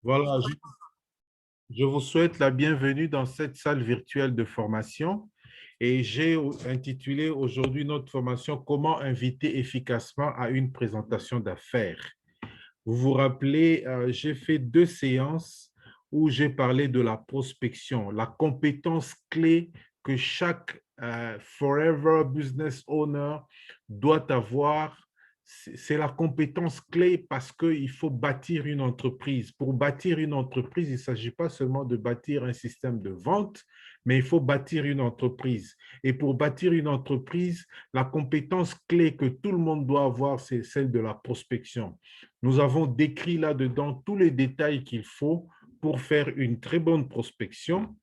Voilà, je vous souhaite la bienvenue dans cette salle virtuelle de formation et j'ai intitulé aujourd'hui notre formation Comment inviter efficacement à une présentation d'affaires. Vous vous rappelez, j'ai fait 2 séances où j'ai parlé de la prospection, la compétence clé que chaque Forever Business Owner doit avoir. C'est la compétence clé parce qu'il faut bâtir une entreprise. Pour bâtir une entreprise, il ne s'agit pas seulement de bâtir un système de vente, mais il faut bâtir une entreprise. Et pour bâtir une entreprise, la compétence clé que tout le monde doit avoir, c'est celle de la prospection. Nous avons décrit là-dedans tous les détails qu'il faut pour faire une très bonne prospection.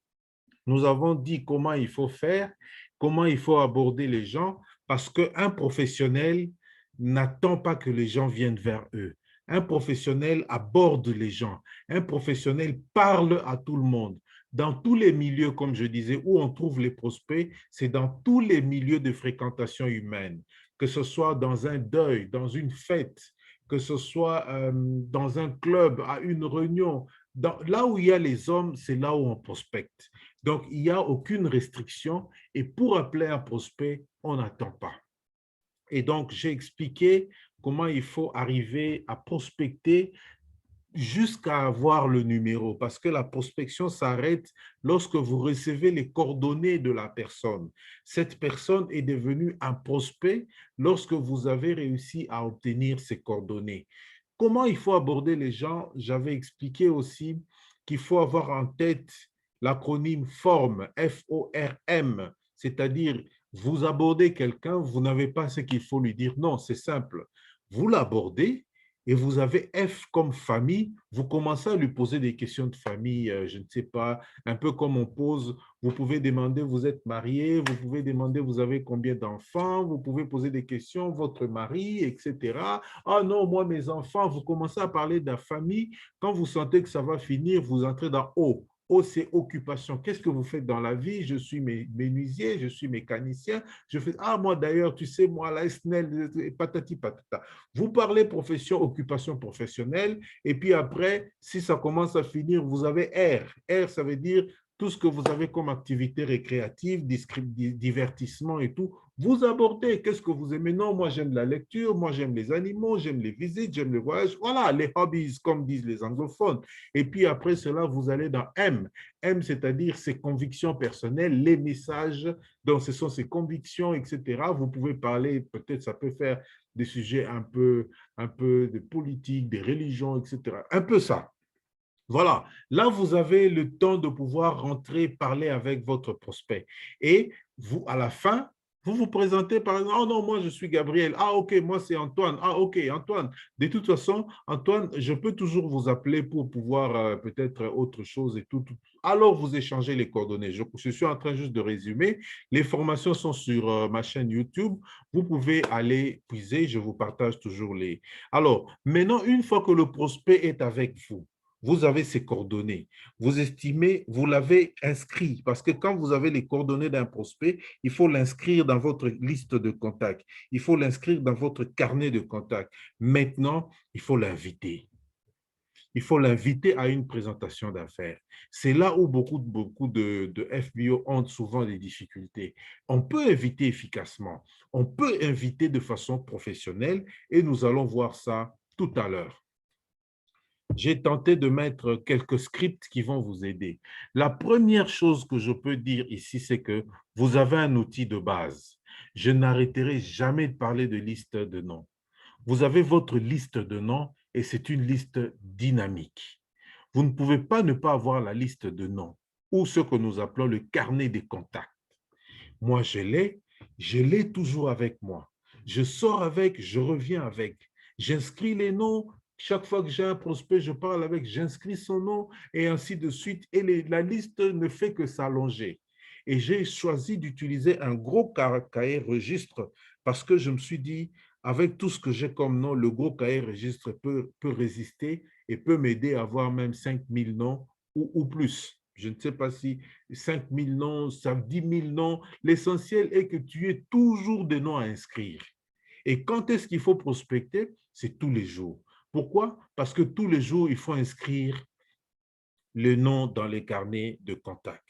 Nous avons dit comment il faut faire, comment il faut aborder les gens, parce qu'un professionnel n'attend pas que les gens viennent vers eux. Un professionnel aborde les gens. Un professionnel parle à tout le monde. Dans tous les milieux, comme je disais, où on trouve les prospects, c'est dans tous les milieux de fréquentation humaine, que ce soit dans un deuil, dans une fête, que ce soit dans un club, à une réunion. Là où il y a les hommes, c'est là où on prospecte. Donc, il n'y a aucune restriction et pour appeler un prospect, on n'attend pas. Et donc, j'ai expliqué comment il faut arriver à prospecter jusqu'à avoir le numéro, parce que la prospection s'arrête lorsque vous recevez les coordonnées de la personne. Cette personne est devenue un prospect lorsque vous avez réussi à obtenir ses coordonnées. Comment il faut aborder les gens? J'avais expliqué aussi qu'il faut avoir en tête l'acronyme FORM, F-O-R-M, c'est-à-dire vous abordez quelqu'un, vous n'avez pas ce qu'il faut lui dire. Non, c'est simple. Vous l'abordez, et vous avez F comme famille, vous commencez à lui poser des questions de famille, je ne sais pas, un peu comme on pose, vous pouvez demander, vous êtes marié, vous pouvez demander, vous avez combien d'enfants, vous pouvez poser des questions, votre mari, etc. Ah non, moi, mes enfants, vous commencez à parler de la famille. Quand vous sentez que ça va finir, vous entrez dans O. O, c'est occupation. Qu'est-ce que vous faites dans la vie? Je suis menuisier, je suis mécanicien. Je fais, ah, moi d'ailleurs, tu sais, moi, la SNEL, patati patata. Vous parlez profession, occupation professionnelle, et puis après, si ça commence à finir, vous avez R. R, ça veut dire tout ce que vous avez comme activité récréative, divertissement et tout. Vous abordez, qu'est-ce que vous aimez? Non, moi j'aime la lecture, moi j'aime les animaux, j'aime les visites, j'aime les voyages. Voilà, les hobbies, comme disent les anglophones. Et puis après cela, vous allez dans M. M, c'est-à-dire ses convictions personnelles, les messages, donc ce sont ses convictions, etc. Vous pouvez parler, peut-être ça peut faire des sujets un peu de politique, des religions, etc. Un peu ça. Voilà, là, vous avez le temps de pouvoir rentrer, parler avec votre prospect. Et vous, à la fin, vous vous présentez par exemple, oh non, moi je suis Gabriel. Ah ok, moi c'est Antoine. Ah ok, Antoine. De toute façon, Antoine, je peux toujours vous appeler pour pouvoir peut-être autre chose et tout. Alors vous échangez les coordonnées. Je suis en train juste de résumer. Les formations sont sur ma chaîne YouTube. Vous pouvez aller puiser. Je vous partage toujours les. Alors, maintenant, une fois que le prospect est avec vous, vous avez ses coordonnées. Vous estimez, vous l'avez inscrit, parce que quand vous avez les coordonnées d'un prospect, il faut l'inscrire dans votre liste de contacts. Il faut l'inscrire dans votre carnet de contacts. Maintenant, il faut l'inviter. Il faut l'inviter à une présentation d'affaires. C'est là où beaucoup de FBO ont souvent des difficultés. On peut inviter efficacement, on peut inviter de façon professionnelle et nous allons voir ça tout à l'heure. J'ai tenté de mettre quelques scripts qui vont vous aider. La première chose que je peux dire ici, c'est que vous avez un outil de base. Je n'arrêterai jamais de parler de liste de noms. Vous avez votre liste de noms et c'est une liste dynamique. Vous ne pouvez pas ne pas avoir la liste de noms ou ce que nous appelons le carnet des contacts. Moi, je l'ai toujours avec moi. Je sors avec, je reviens avec. J'inscris les noms. Chaque fois que j'ai un prospect, je parle avec, j'inscris son nom et ainsi de suite. Et la liste ne fait que s'allonger. Et j'ai choisi d'utiliser un gros cahier registre parce que je me suis dit, avec tout ce que j'ai comme nom, le gros cahier registre peut résister et peut m'aider à avoir même 5000 noms ou plus. Je ne sais pas si 5000 noms, 10 000 noms. L'essentiel est que tu aies toujours des noms à inscrire. Et quand est-ce qu'il faut prospecter? C'est tous les jours. Pourquoi? Parce que tous les jours, il faut inscrire le nom dans les carnets de contact.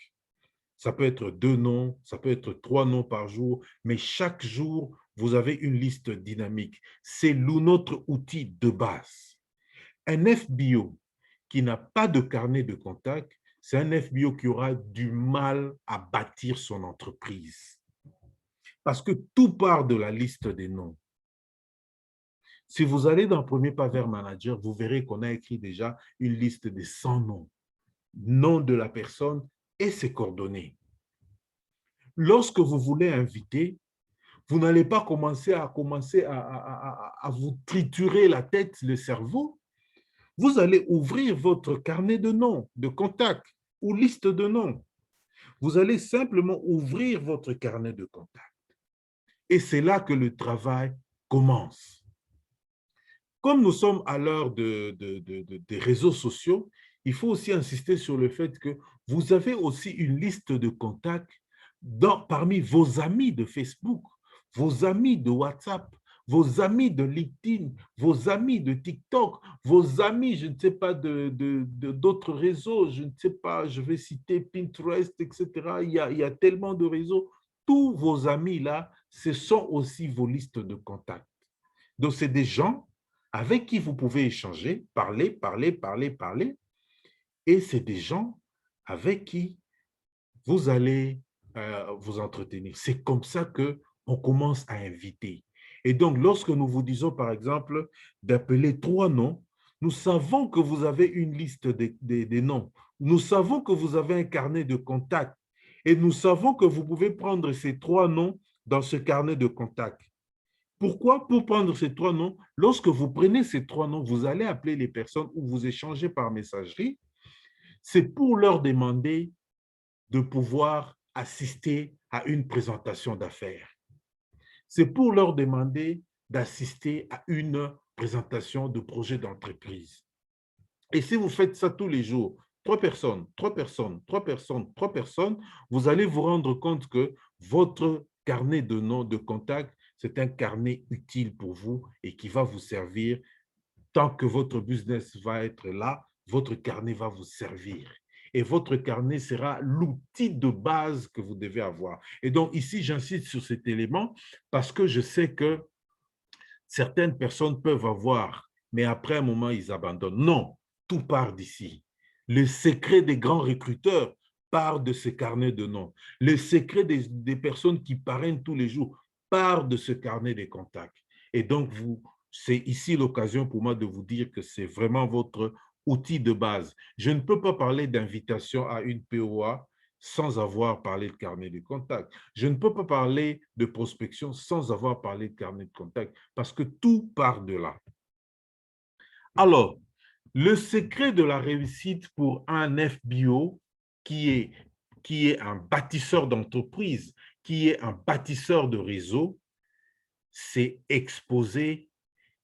Ça peut être 2 noms, ça peut être 3 noms par jour, mais chaque jour, vous avez une liste dynamique. C'est notre outil de base. Un FBO qui n'a pas de carnet de contact, c'est un FBO qui aura du mal à bâtir son entreprise. Parce que tout part de la liste des noms. Si vous allez dans Premier Pas vers Manager, vous verrez qu'on a écrit déjà une liste de 100 noms. Nom de la personne et ses coordonnées. Lorsque vous voulez inviter, vous n'allez pas commencer à vous triturer la tête, le cerveau. Vous allez ouvrir votre carnet de noms, de contacts ou liste de noms. Vous allez simplement ouvrir votre carnet de contacts. Et c'est là que le travail commence. Comme nous sommes à l'heure des réseaux sociaux, il faut aussi insister sur le fait que vous avez aussi une liste de contacts parmi vos amis de Facebook, vos amis de WhatsApp, vos amis de LinkedIn, vos amis de TikTok, vos amis, je ne sais pas, d'autres réseaux, je ne sais pas, je vais citer Pinterest, etc. Il y a tellement de réseaux. Tous vos amis-là, ce sont aussi vos listes de contacts. Donc, c'est des gens avec qui vous pouvez échanger, parler. Et c'est des gens avec qui vous allez vous entretenir. C'est comme ça qu'on commence à inviter. Et donc, lorsque nous vous disons, par exemple, d'appeler 3 noms, nous savons que vous avez une liste des noms. Nous savons que vous avez un carnet de contacts. Et nous savons que vous pouvez prendre ces 3 noms dans ce carnet de contacts. Pourquoi? Pour prendre ces 3 noms, lorsque vous prenez ces 3 noms, vous allez appeler les personnes ou vous échangez par messagerie. C'est pour leur demander de pouvoir assister à une présentation d'affaires. C'est pour leur demander d'assister à une présentation de projet d'entreprise. Et si vous faites ça tous les jours, 3 personnes, 3 personnes, 3 personnes, 3 personnes, vous allez vous rendre compte que votre carnet de noms, de contacts, c'est un carnet utile pour vous et qui va vous servir. Tant que votre business va être là, votre carnet va vous servir. Et votre carnet sera l'outil de base que vous devez avoir. Et donc ici, j'insiste sur cet élément parce que je sais que certaines personnes peuvent avoir, mais après un moment, ils abandonnent. Non, tout part d'ici. Le secret des grands recruteurs part de ce carnet de noms. Le secret des personnes qui parrainent tous les jours part de ce carnet de contacts. Et donc, c'est ici l'occasion pour moi de vous dire que c'est vraiment votre outil de base. Je ne peux pas parler d'invitation à une POA sans avoir parlé de carnet de contacts. Je ne peux pas parler de prospection sans avoir parlé de carnet de contacts parce que tout part de là. Alors, le secret de la réussite pour un FBO qui est un bâtisseur d'entreprise, qui est un bâtisseur de réseau, c'est exposer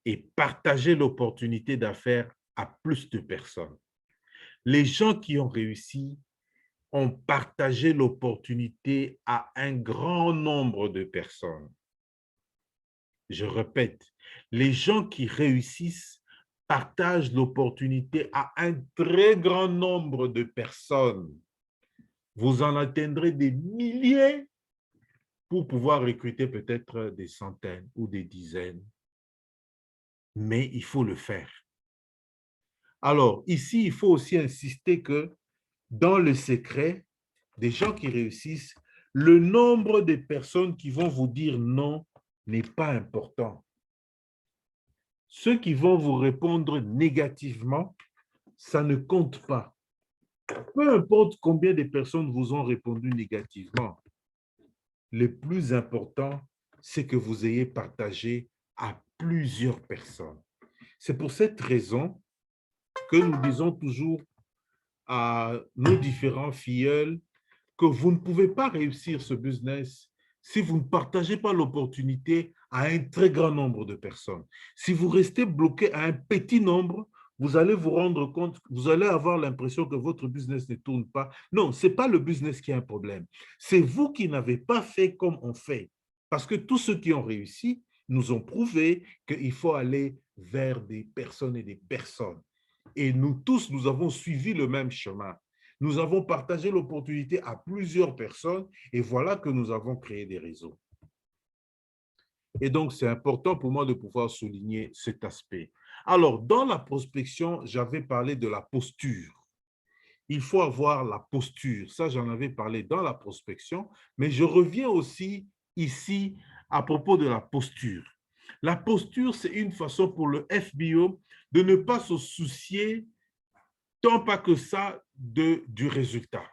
et partager l'opportunité d'affaires à plus de personnes. Les gens qui ont réussi ont partagé l'opportunité à un grand nombre de personnes. Je répète, les gens qui réussissent partagent l'opportunité à un très grand nombre de personnes. Vous en atteindrez des milliers pour pouvoir recruter peut-être des centaines ou des dizaines. Mais il faut le faire. Alors, ici, il faut aussi insister que dans le secret, des gens qui réussissent, le nombre de personnes qui vont vous dire non n'est pas important. Ceux qui vont vous répondre négativement, ça ne compte pas. Peu importe combien de personnes vous ont répondu négativement, le plus important, c'est que vous ayez partagé à plusieurs personnes. C'est pour cette raison que nous disons toujours à nos différents filleuls que vous ne pouvez pas réussir ce business si vous ne partagez pas l'opportunité à un très grand nombre de personnes. Si vous restez bloqué à un petit nombre, vous allez vous rendre compte, vous allez avoir l'impression que votre business ne tourne pas. Non, ce n'est pas le business qui a un problème. C'est vous qui n'avez pas fait comme on fait. Parce que tous ceux qui ont réussi nous ont prouvé qu'il faut aller vers des personnes et des personnes. Et nous tous, nous avons suivi le même chemin. Nous avons partagé l'opportunité à plusieurs personnes et voilà que nous avons créé des réseaux. Et donc, c'est important pour moi de pouvoir souligner cet aspect. Alors, dans la prospection, j'avais parlé de la posture. Il faut avoir la posture. Ça, j'en avais parlé dans la prospection, mais je reviens aussi ici à propos de la posture. La posture, c'est une façon pour le FBO de ne pas se soucier tant pas que ça du résultat.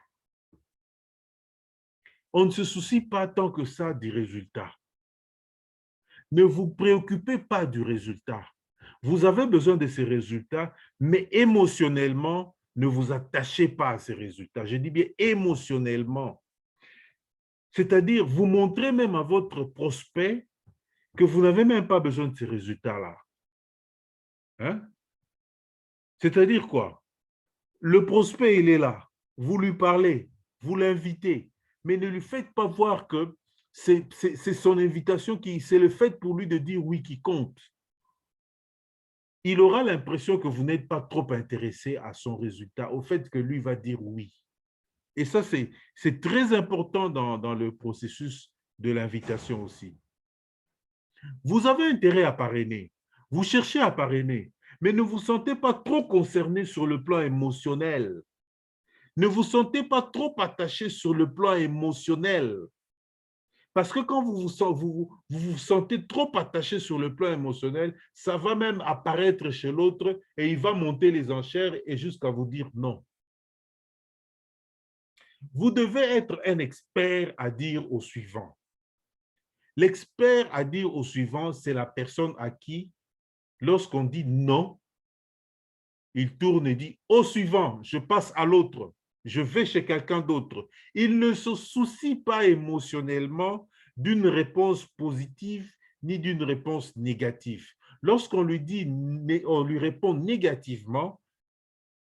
On ne se soucie pas tant que ça du résultat. Ne vous préoccupez pas du résultat. Vous avez besoin de ces résultats, mais émotionnellement, ne vous attachez pas à ces résultats. Je dis bien émotionnellement. C'est-à-dire, vous montrez même à votre prospect que vous n'avez même pas besoin de ces résultats-là. Hein? C'est-à-dire quoi? Le prospect, il est là. Vous lui parlez, vous l'invitez, mais ne lui faites pas voir que c'est son invitation, c'est le fait pour lui de dire oui qui compte. Il aura l'impression que vous n'êtes pas trop intéressé à son résultat, au fait que lui va dire oui. Et ça, c'est très important dans le processus de l'invitation aussi. Vous avez intérêt à parrainer. Vous cherchez à parrainer, mais ne vous sentez pas trop concerné sur le plan émotionnel. Ne vous sentez pas trop attaché sur le plan émotionnel. Parce que quand vous sentez trop attaché sur le plan émotionnel, ça va même apparaître chez l'autre et il va monter les enchères et jusqu'à vous dire non. Vous devez être un expert à dire au suivant. L'expert à dire au suivant, c'est la personne à qui, lorsqu'on dit non, il tourne et dit au suivant, je passe à l'autre, je vais chez quelqu'un d'autre. Il ne se soucie pas émotionnellement d'une réponse positive ni d'une réponse négative. Lorsqu'on lui dit, on lui répond négativement,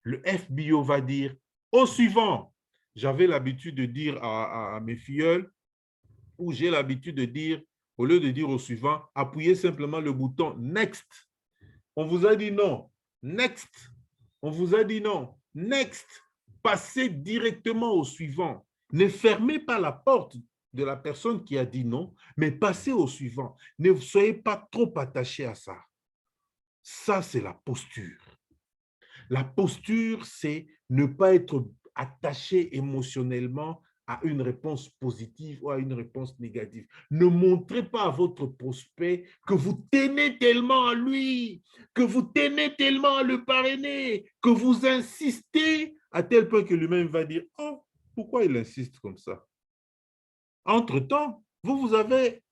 le FBO va dire au suivant. J'avais l'habitude de dire à mes filleuls, ou j'ai l'habitude de dire, au lieu de dire au suivant, appuyez simplement le bouton next. On vous a dit non, next. On vous a dit non, next. Passez directement au suivant. Ne fermez pas la porte de la personne qui a dit non, mais passez au suivant. Ne soyez pas trop attaché à ça. Ça, c'est la posture. La posture, c'est ne pas être attaché émotionnellement à une réponse positive ou à une réponse négative. Ne montrez pas à votre prospect que vous tenez tellement à lui, que vous tenez tellement à le parrainer, que vous insistez à tel point que lui-même va dire « Oh, pourquoi il insiste comme ça ?» Entre-temps, vous avez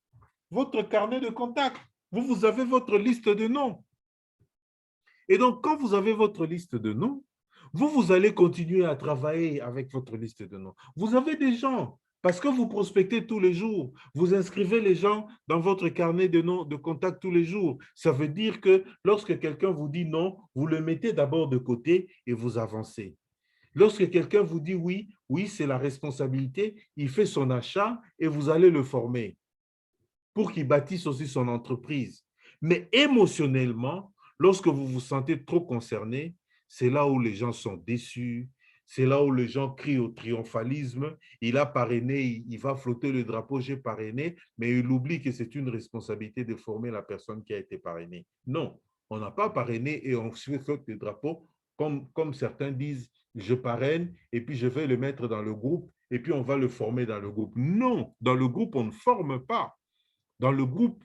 votre carnet de contacts, vous avez votre liste de noms. Et donc, quand vous avez votre liste de noms, vous allez continuer à travailler avec votre liste de noms. Vous avez des gens, parce que vous prospectez tous les jours, vous inscrivez les gens dans votre carnet de noms, de contact tous les jours. Ça veut dire que lorsque quelqu'un vous dit non, vous le mettez d'abord de côté et vous avancez. Lorsque quelqu'un vous dit oui, oui, c'est la responsabilité, il fait son achat et vous allez le former pour qu'il bâtisse aussi son entreprise. Mais émotionnellement, lorsque vous vous sentez trop concerné, c'est là où les gens sont déçus, c'est là où les gens crient au triomphalisme. Il a parrainé, il va flotter le drapeau, j'ai parrainé, mais il oublie que c'est une responsabilité de former la personne qui a été parrainée. Non, on n'a pas parrainé et on flotte le drapeau, comme certains disent, je parraine et puis je vais le mettre dans le groupe et puis on va le former dans le groupe. Non, dans le groupe, on ne forme pas. Dans le groupe,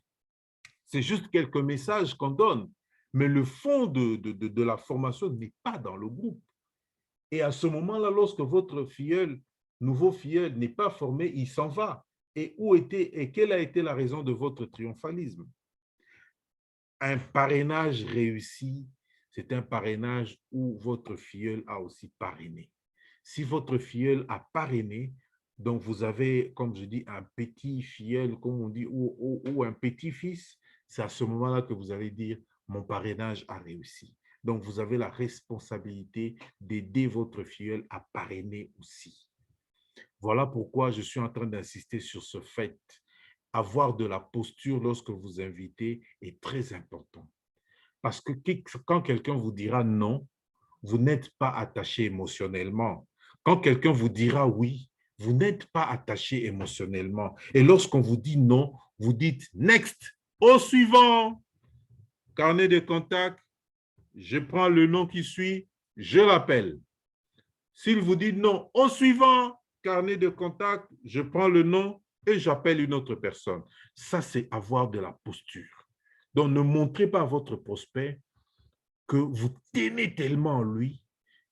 c'est juste quelques messages qu'on donne, mais le fond de la formation n'est pas dans le groupe. Et à ce moment-là, lorsque votre filleul, nouveau filleul, n'est pas formé, il s'en va. Et quelle a été la raison de votre triomphalisme? Un parrainage réussi, c'est un parrainage où votre filleul a aussi parrainé. Si votre filleul a parrainé, donc vous avez, comme je dis, un petit filleul, comme on dit, ou un petit-fils, c'est à ce moment-là que vous allez dire, mon parrainage a réussi. Donc, vous avez la responsabilité d'aider votre filleul à parrainer aussi. Voilà pourquoi je suis en train d'insister sur ce fait. Avoir de la posture lorsque vous invitez est très important. Parce que quand quelqu'un vous dira non, vous n'êtes pas attaché émotionnellement. Quand quelqu'un vous dira oui, vous n'êtes pas attaché émotionnellement. Et lorsqu'on vous dit non, vous dites next, au suivant. Carnet de contact, je prends le nom qui suit, je l'appelle. S'il vous dit non, au suivant, carnet de contact, je prends le nom et j'appelle une autre personne. Ça, c'est avoir de la posture. Donc, ne montrez pas à votre prospect que vous tenez tellement en lui,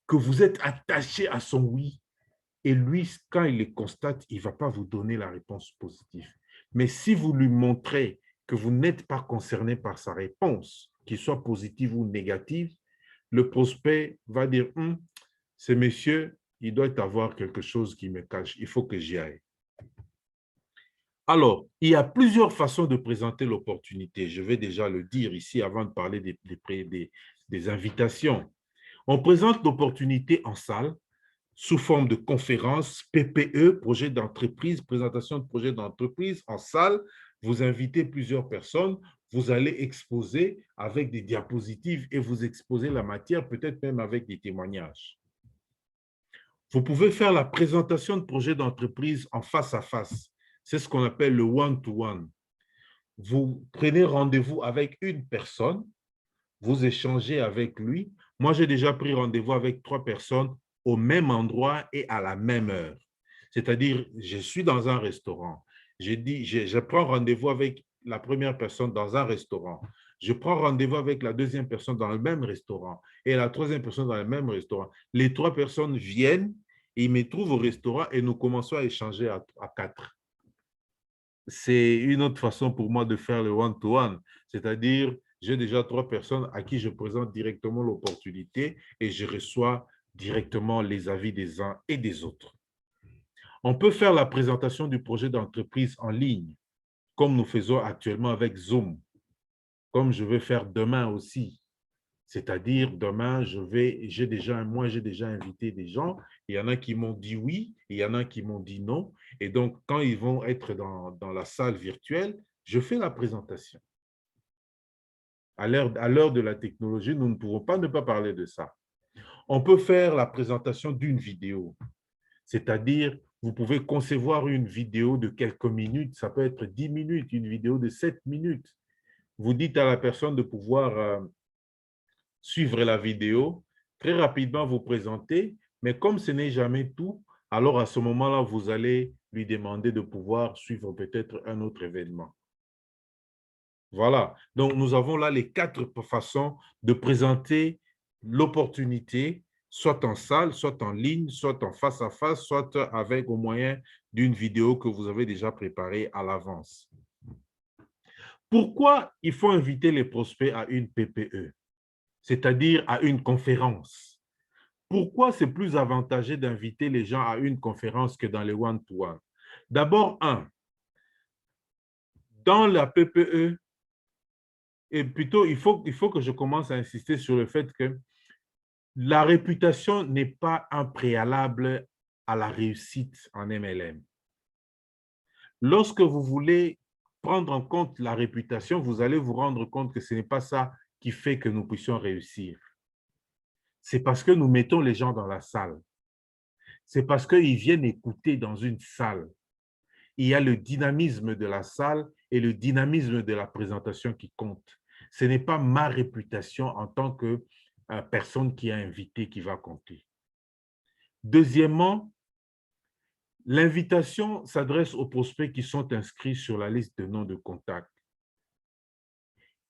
que vous êtes attaché à son oui. Et lui, quand il le constate, il ne va pas vous donner la réponse positive. Mais si vous lui montrez que vous n'êtes pas concerné par sa réponse, qu'il soit positive ou négative, le prospect va dire, ce monsieur, il doit avoir quelque chose qui me cache, il faut que j'y aille. Alors, il y a plusieurs façons de présenter l'opportunité. Je vais déjà le dire ici avant de parler des invitations. On présente l'opportunité en salle, sous forme de conférence, PPE, projet d'entreprise, présentation de projet d'entreprise en salle. Vous invitez plusieurs personnes, vous allez exposer avec des diapositives et vous exposez la matière, peut-être même avec des témoignages. Vous pouvez faire la présentation de projet d'entreprise en face à face. C'est ce qu'on appelle le one-to-one. Vous prenez rendez-vous avec une personne, vous échangez avec lui. Moi, j'ai déjà pris rendez-vous avec 3 personnes au même endroit et à la même heure. C'est-à-dire, je suis dans un restaurant. Je prends rendez-vous avec la première personne dans un restaurant. Je prends rendez-vous avec la deuxième personne dans le même restaurant et la troisième personne dans le même restaurant. Les 3 personnes viennent, ils me trouvent au restaurant et nous commençons à échanger à 4. C'est une autre façon pour moi de faire le one-to-one, c'est-à-dire j'ai déjà 3 personnes à qui je présente directement l'opportunité et je reçois directement les avis des uns et des autres. On peut faire la présentation du projet d'entreprise en ligne, comme nous faisons actuellement avec Zoom, comme je vais faire demain aussi. C'est-à-dire, demain, j'ai déjà invité des gens. Il y en a qui m'ont dit oui, il y en a qui m'ont dit non. Et donc, quand ils vont être dans la salle virtuelle, je fais la présentation. À l'heure de la technologie, nous ne pouvons pas ne pas parler de ça. On peut faire la présentation d'une vidéo. C'est-à-dire, vous pouvez concevoir une vidéo de quelques minutes. Ça peut être 10 minutes, une vidéo de 7 minutes. Vous dites à la personne de pouvoir suivre la vidéo, très rapidement vous présenter, mais comme ce n'est jamais tout, alors à ce moment-là, vous allez lui demander de pouvoir suivre peut-être un autre événement. Voilà, donc nous avons là les 4 façons de présenter l'opportunité, soit en salle, soit en ligne, soit en face à face, soit avec au moyen d'une vidéo que vous avez déjà préparée à l'avance. Pourquoi il faut inviter les prospects à une PPE, c'est-à-dire à une conférence? Pourquoi c'est plus avantageux d'inviter les gens à une conférence que dans les one-to-one? D'abord, dans la PPE, et plutôt, il faut que je commence à insister sur le fait que la réputation n'est pas un préalable à la réussite en MLM. Lorsque vous voulez prendre en compte la réputation, vous allez vous rendre compte que ce n'est pas ça qui fait que nous puissions réussir. C'est parce que nous mettons les gens dans la salle. C'est parce qu'ils viennent écouter dans une salle. Il y a le dynamisme de la salle et le dynamisme de la présentation qui compte. Ce n'est pas ma réputation en tant que personne qui a invité qui va compter. Deuxièmement, l'invitation s'adresse aux prospects qui sont inscrits sur la liste de noms de contact.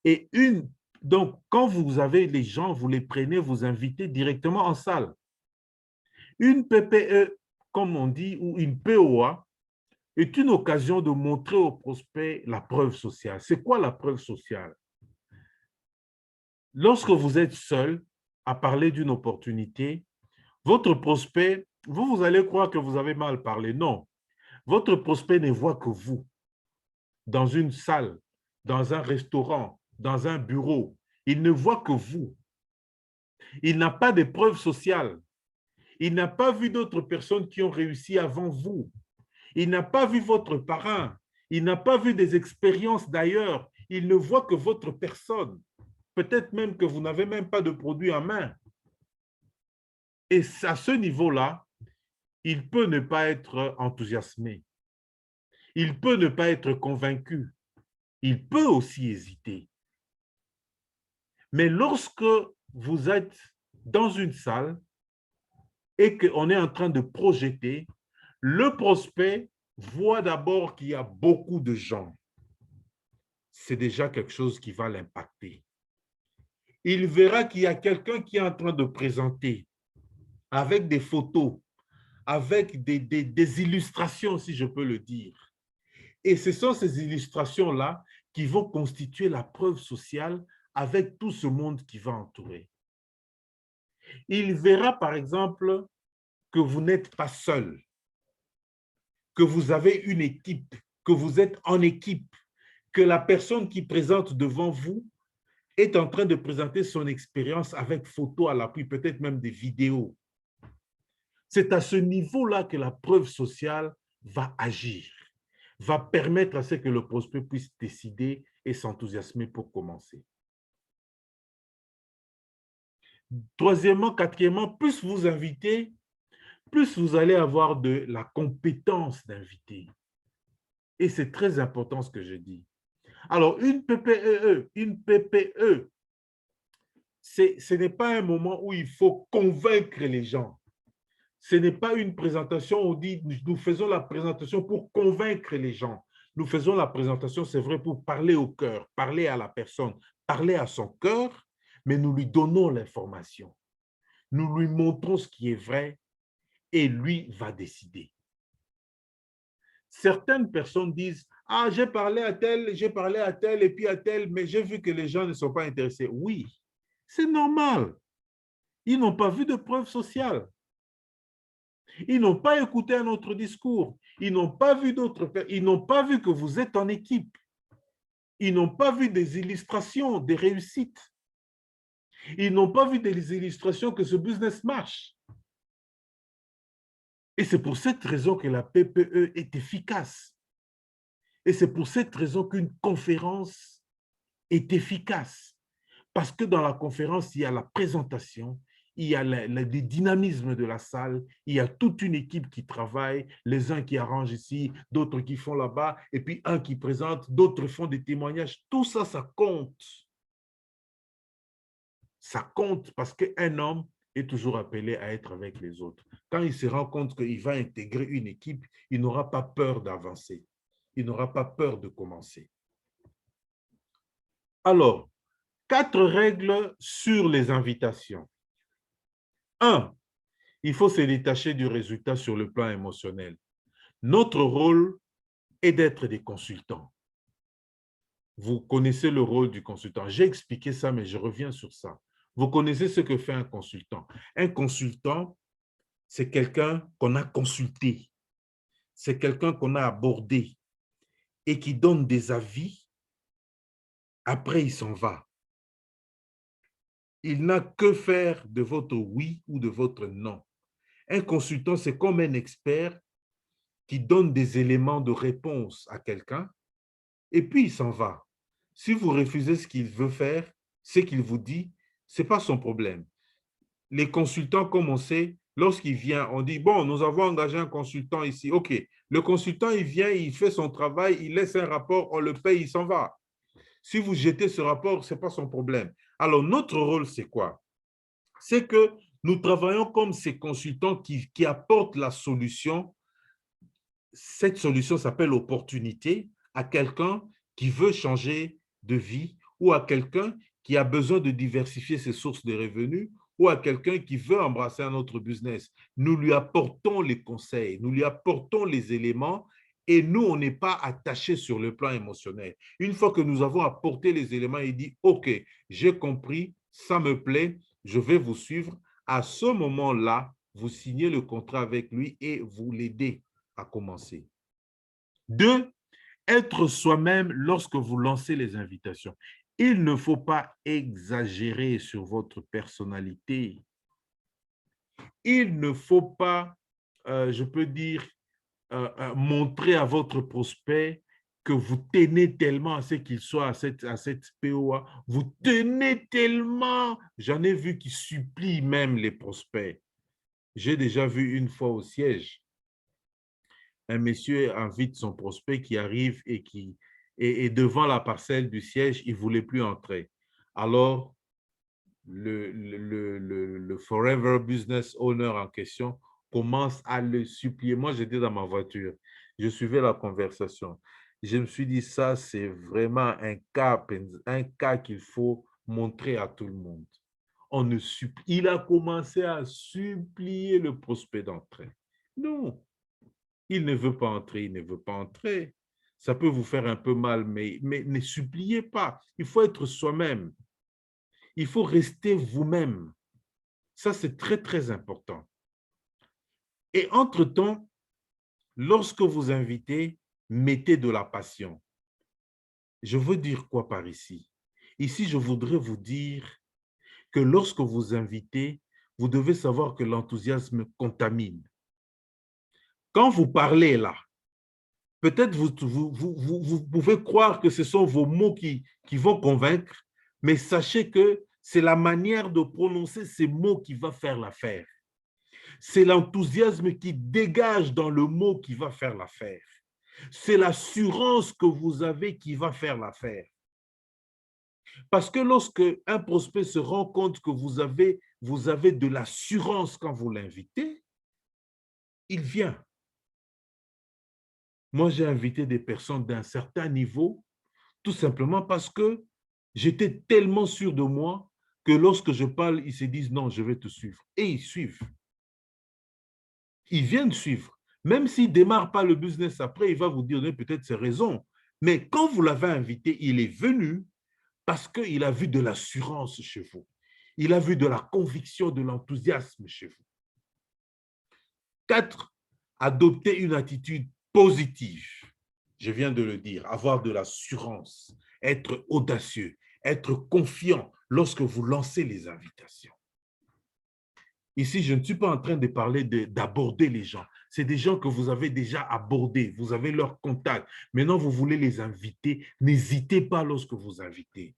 Et donc, quand vous avez les gens, vous les prenez, vous invitez directement en salle. Une PPE, comme on dit, ou une POA, est une occasion de montrer aux prospects la preuve sociale. C'est quoi la preuve sociale? Lorsque vous êtes seul à parler d'une opportunité, votre prospect, vous allez croire que vous avez mal parlé. Non. Votre prospect ne voit que vous. Dans une salle, dans un restaurant, dans un bureau. Il ne voit que vous. Il n'a pas de preuve sociale. Il n'a pas vu d'autres personnes qui ont réussi avant vous. Il n'a pas vu votre parrain. Il n'a pas vu des expériences d'ailleurs. Il ne voit que votre personne. Peut-être même que vous n'avez même pas de produit en main. Et à ce niveau-là, il peut ne pas être enthousiasmé. Il peut ne pas être convaincu. Il peut aussi hésiter. Mais lorsque vous êtes dans une salle et qu'on est en train de projeter, le prospect voit d'abord qu'il y a beaucoup de gens. C'est déjà quelque chose qui va l'impacter. Il verra qu'il y a quelqu'un qui est en train de présenter avec des photos, avec des illustrations, si je peux le dire. Et ce sont ces illustrations-là qui vont constituer la preuve sociale avec tout ce monde qui va entourer. Il verra, par exemple, que vous n'êtes pas seul, que vous avez une équipe, que vous êtes en équipe, que la personne qui présente devant vous est en train de présenter son expérience avec photos à l'appui, peut-être même des vidéos. C'est à ce niveau-là que la preuve sociale va agir, va permettre à ce que le prospect puisse décider et s'enthousiasmer pour commencer. Troisièmement, quatrièmement, plus vous invitez, plus vous allez avoir de la compétence d'inviter. Et c'est très important ce que je dis. Alors, une PPE, ce n'est pas un moment où il faut convaincre les gens. Ce n'est pas une présentation où on dit nous faisons la présentation pour convaincre les gens. Nous faisons la présentation, c'est vrai, pour parler au cœur, parler à la personne, parler à son cœur, mais nous lui donnons l'information. Nous lui montrons ce qui est vrai et lui va décider. Certaines personnes disent « Ah, j'ai parlé à tel, et puis à tel, mais j'ai vu que les gens ne sont pas intéressés. » Oui, c'est normal. Ils n'ont pas vu de preuve sociale. Ils n'ont pas écouté un autre discours. Ils n'ont pas vu d'autres. Ils n'ont pas vu que vous êtes en équipe. Ils n'ont pas vu des illustrations, des réussites. Ils n'ont pas vu des illustrations que ce business marche. Et c'est pour cette raison que la PPE est efficace. Et c'est pour cette raison qu'une conférence est efficace. Parce que dans la conférence, il y a la présentation, il y a le dynamisme de la salle, il y a toute une équipe qui travaille, les uns qui arrangent ici, d'autres qui font là-bas, et puis un qui présente, d'autres font des témoignages. Tout ça, ça compte. Ça compte parce qu'un homme est toujours appelé à être avec les autres. Quand il se rend compte qu'il va intégrer une équipe, il n'aura pas peur d'avancer. Il n'aura pas peur de commencer. Alors, 4 règles sur les invitations. 1. Il faut se détacher du résultat sur le plan émotionnel. Notre rôle est d'être des consultants. Vous connaissez le rôle du consultant. J'ai expliqué ça, mais je reviens sur ça. Vous connaissez ce que fait un consultant. Un consultant, c'est quelqu'un qu'on a consulté. C'est quelqu'un qu'on a abordé et qui donne des avis. Après, il s'en va. Il n'a que faire de votre oui ou de votre non. Un consultant, c'est comme un expert qui donne des éléments de réponse à quelqu'un et puis il s'en va. Si vous refusez ce qu'il veut faire, ce qu'il vous dit, ce n'est pas son problème. Les consultants, comme on sait, lorsqu'il vient, on dit, bon, nous avons engagé un consultant ici. OK, le consultant, il vient, il fait son travail, il laisse un rapport, on le paye, il s'en va. Si vous jetez ce rapport, ce n'est pas son problème. Alors, notre rôle, c'est quoi? C'est que nous travaillons comme ces consultants qui apportent la solution. Cette solution s'appelle opportunité à quelqu'un qui veut changer de vie ou à quelqu'un qui a besoin de diversifier ses sources de revenus ou à quelqu'un qui veut embrasser un autre business. Nous lui apportons les conseils, nous lui apportons les éléments et nous, on n'est pas attachés sur le plan émotionnel. Une fois que nous avons apporté les éléments, il dit, OK, j'ai compris, ça me plaît, je vais vous suivre. À ce moment-là, vous signez le contrat avec lui et vous l'aidez à commencer. 2, être soi-même lorsque vous lancez les invitations. Il ne faut pas exagérer sur votre personnalité. Il ne faut pas, je peux dire, montrer à votre prospect que vous tenez tellement à ce qu'il soit à cette POA. Vous tenez tellement, j'en ai vu qui supplient même les prospects. J'ai déjà vu une fois au siège, un monsieur invite son prospect qui arrive et devant la parcelle du siège, il ne voulait plus entrer. Alors, le Forever Business Owner en question commence à le supplier. Moi, j'étais dans ma voiture. Je suivais la conversation. Je me suis dit, ça, c'est vraiment un cas qu'il faut montrer à tout le monde. Il a commencé à supplier le prospect d'entrer. Non, il ne veut pas entrer, il ne veut pas entrer. Ça peut vous faire un peu mal, mais ne suppliez pas. Il faut être soi-même. Il faut rester vous-même. Ça, c'est très, très important. Et entre-temps, lorsque vous invitez, mettez de la passion. Je veux dire quoi par ici? Ici, je voudrais vous dire que lorsque vous invitez, vous devez savoir que l'enthousiasme contamine. Quand vous parlez là, peut-être vous pouvez croire que ce sont vos mots qui vont convaincre, mais sachez que c'est la manière de prononcer ces mots qui va faire l'affaire. C'est l'enthousiasme qui dégage dans le mot qui va faire l'affaire. C'est l'assurance que vous avez qui va faire l'affaire. Parce que lorsque un prospect se rend compte que vous avez de l'assurance quand vous l'invitez, il vient. Moi, j'ai invité des personnes d'un certain niveau, tout simplement parce que j'étais tellement sûr de moi que lorsque je parle, ils se disent non, je vais te suivre. Et ils suivent. Ils viennent suivre. Même s'il ne démarre pas le business après, il va vous dire peut-être ses raisons. Mais quand vous l'avez invité, il est venu parce qu'il a vu de l'assurance chez vous. Il a vu de la conviction, de l'enthousiasme chez vous. 4, adopter une attitude positive. Je viens de le dire, avoir de l'assurance, être audacieux, être confiant lorsque vous lancez les invitations. Ici, je ne suis pas en train de parler d'aborder les gens. C'est des gens que vous avez déjà abordés, vous avez leur contact. Maintenant, vous voulez les inviter. N'hésitez pas lorsque vous invitez.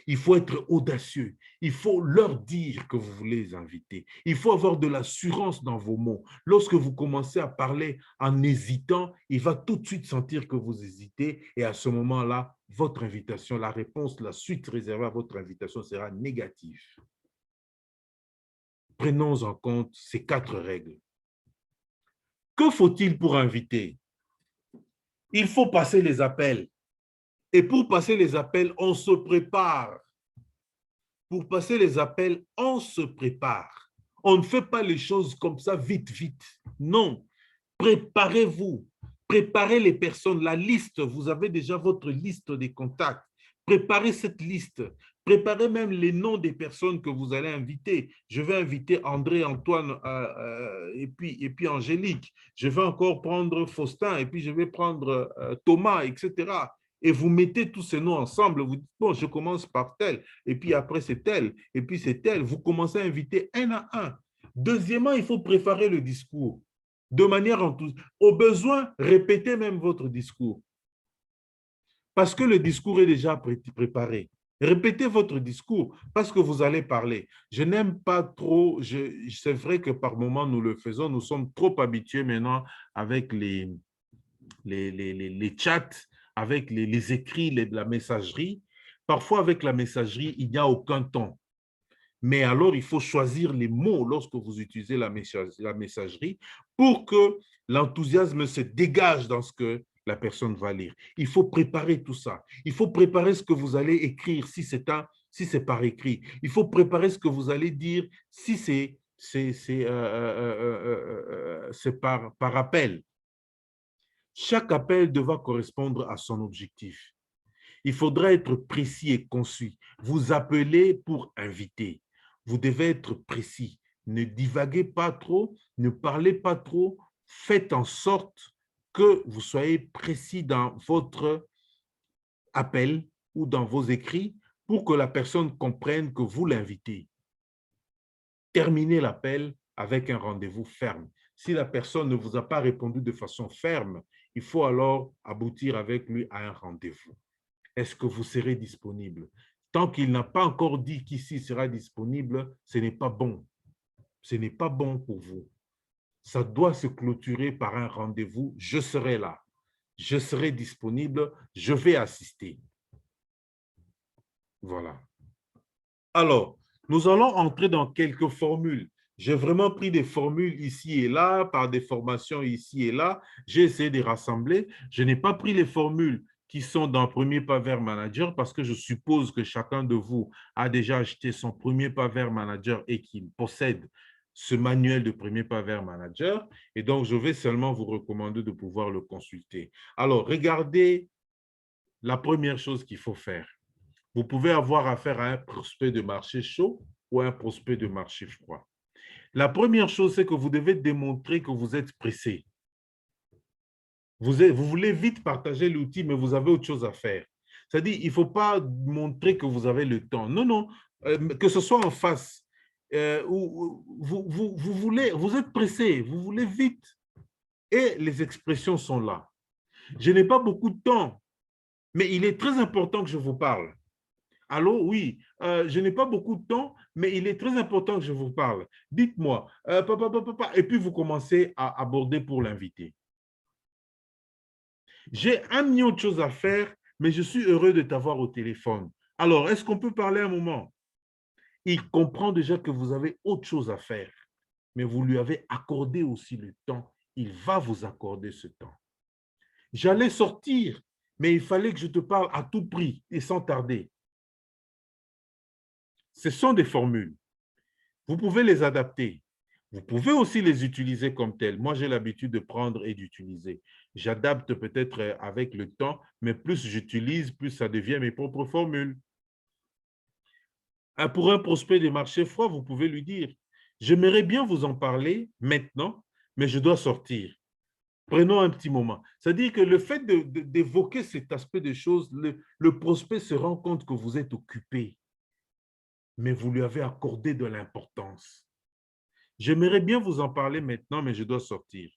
Il faut être audacieux. Il faut leur dire que vous voulez les inviter. Il faut avoir de l'assurance dans vos mots. Lorsque vous commencez à parler en hésitant, il va tout de suite sentir que vous hésitez et à ce moment-là, votre invitation, la réponse, la suite réservée à votre invitation sera négative. Prenons en compte ces 4 règles. Que faut-il pour inviter? Il faut passer les appels. Et pour passer les appels, on se prépare. Pour passer les appels, on se prépare. On ne fait pas les choses comme ça vite, vite. Non. Préparez-vous. Préparez les personnes, la liste. Vous avez déjà votre liste des contacts. Préparez cette liste. Préparez même les noms des personnes que vous allez inviter. Je vais inviter André, Antoine et puis Angélique. Je vais encore prendre Faustin et puis je vais prendre Thomas, etc. Et vous mettez tous ces noms ensemble. Vous dites, bon, je commence par tel, et puis après c'est tel, et puis c'est tel. Vous commencez à inviter un à un. Deuxièmement, il faut préparer le discours de manière enthousiaste. Au besoin, répétez même votre discours. Parce que le discours est déjà préparé. Répétez votre discours parce que vous allez parler. Je n'aime pas trop, c'est vrai que par moments nous le faisons, nous sommes trop habitués maintenant avec les chats, avec les écrits, la messagerie. Parfois avec la messagerie, il n'y a aucun ton. Mais alors, il faut choisir les mots lorsque vous utilisez la messagerie pour que l'enthousiasme se dégage dans ce que la personne va lire. Il faut préparer tout ça. Il faut préparer ce que vous allez écrire si c'est par écrit. Il faut préparer ce que vous allez dire si c'est par appel. Chaque appel devra correspondre à son objectif. Il faudra être précis et concis. Vous appelez pour inviter. Vous devez être précis. Ne divaguez pas trop, ne parlez pas trop. Faites en sorte que vous soyez précis dans votre appel ou dans vos écrits pour que la personne comprenne que vous l'invitez. Terminez l'appel avec un rendez-vous ferme. Si la personne ne vous a pas répondu de façon ferme, il faut alors aboutir avec lui à un rendez-vous. Est-ce que vous serez disponible? Tant qu'il n'a pas encore dit qu'ici sera disponible, ce n'est pas bon. Ce n'est pas bon pour vous. ça doit se clôturer par un rendez-vous. Je serai là, je serai disponible, je vais assister. Voilà. Alors, nous allons entrer dans quelques formules. J'ai vraiment pris des formules ici et là, par des formations ici et là. J'ai essayé de rassembler. Je n'ai pas pris les formules qui sont dans Premier Pas vers Manager parce que je suppose que chacun de vous a déjà acheté son Premier Pas vers Manager et qu'il possède ce manuel de Premier Pas vers Manager. Et donc, je vais seulement vous recommander de pouvoir le consulter. Alors, regardez la première chose qu'il faut faire. Vous pouvez avoir affaire à un prospect de marché chaud ou un prospect de marché froid. La première chose, c'est que vous devez démontrer que vous êtes pressé. Vous voulez vite partager l'outil, mais vous avez autre chose à faire. C'est-à-dire, il ne faut pas montrer que vous avez le temps. Non, non, que ce soit en face. Vous êtes pressé, vous voulez vite. Et les expressions sont là. Je n'ai pas beaucoup de temps, mais il est très important que je vous parle. Allô, oui, je n'ai pas beaucoup de temps, mais il est très important que je vous parle. Dites-moi, papa, et puis vous commencez à aborder pour l'inviter. J'ai 1 million de choses à faire, mais je suis heureux de t'avoir au téléphone. Alors, est-ce qu'on peut parler un moment? Il comprend déjà que vous avez autre chose à faire, mais vous lui avez accordé aussi le temps. Il va vous accorder ce temps. J'allais sortir, mais il fallait que je te parle à tout prix et sans tarder. Ce sont des formules. Vous pouvez les adapter. Vous pouvez aussi les utiliser comme telles. Moi, j'ai l'habitude de prendre et d'utiliser. J'adapte peut-être avec le temps, mais plus j'utilise, plus ça devient mes propres formules. Pour un prospect de marché froid, vous pouvez lui dire, j'aimerais bien vous en parler maintenant, mais je dois sortir. Prenons un petit moment. C'est-à-dire que le fait d'évoquer cet aspect des choses, le prospect se rend compte que vous êtes occupé, mais vous lui avez accordé de l'importance. J'aimerais bien vous en parler maintenant, mais je dois sortir.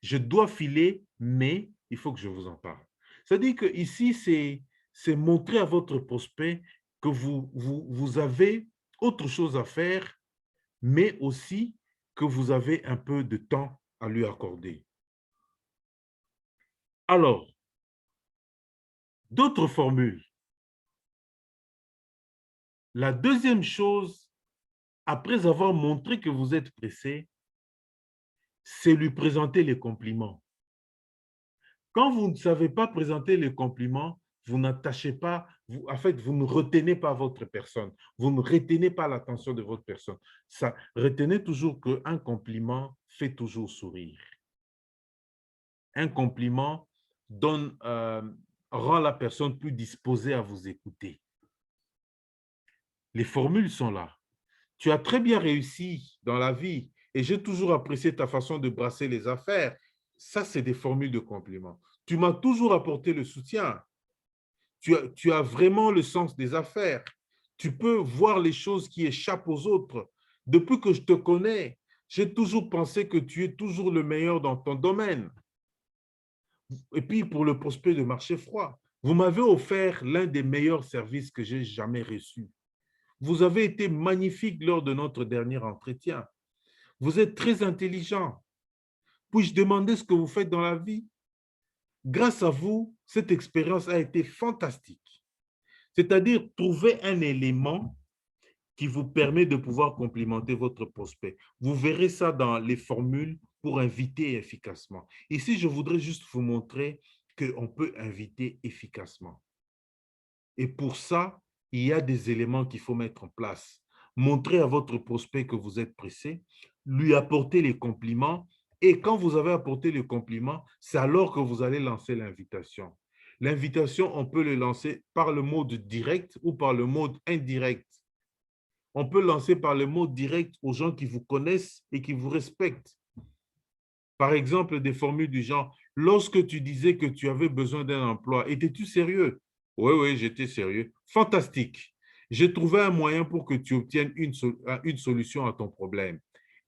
Je dois filer, mais il faut que je vous en parle. C'est-à-dire que ici, c'est montrer à votre prospect que vous avez autre chose à faire, mais aussi que vous avez un peu de temps à lui accorder. Alors, d'autres formules. La deuxième chose, après avoir montré que vous êtes pressé, c'est lui présenter les compliments. Quand vous ne savez pas présenter les compliments, vous n'attachez pas, en fait, vous ne retenez pas votre personne. Vous ne retenez pas l'attention de votre personne. Ça, retenez toujours qu'un compliment fait toujours sourire. Un compliment donne, rend la personne plus disposée à vous écouter. Les formules sont là. Tu as très bien réussi dans la vie et j'ai toujours apprécié ta façon de brasser les affaires. Ça, c'est des formules de compliments. Tu m'as toujours apporté le soutien. Tu as vraiment le sens des affaires. Tu peux voir les choses qui échappent aux autres. Depuis que je te connais, j'ai toujours pensé que tu es toujours le meilleur dans ton domaine. Et puis, pour le prospect de marché froid, vous m'avez offert l'un des meilleurs services que j'ai jamais reçus. Vous avez été magnifique lors de notre dernier entretien. Vous êtes très intelligent. Puis-je demander ce que vous faites dans la vie? Grâce à vous, cette expérience a été fantastique. C'est-à-dire trouver un élément qui vous permet de pouvoir complimenter votre prospect. Vous verrez ça dans les formules pour inviter efficacement. Ici, je voudrais juste vous montrer qu'on peut inviter efficacement. Et pour ça, il y a des éléments qu'il faut mettre en place. Montrer à votre prospect que vous êtes pressé, lui apporter les compliments, et quand vous avez apporté les compliments, c'est alors que vous allez lancer l'invitation. L'invitation, on peut le lancer par le mode direct ou par le mode indirect. On peut lancer par le mode direct aux gens qui vous connaissent et qui vous respectent. Par exemple, des formules du genre, lorsque tu disais que tu avais besoin d'un emploi, étais-tu sérieux? Oui, oui, j'étais sérieux. Fantastique. J'ai trouvé un moyen pour que tu obtiennes une solution à ton problème.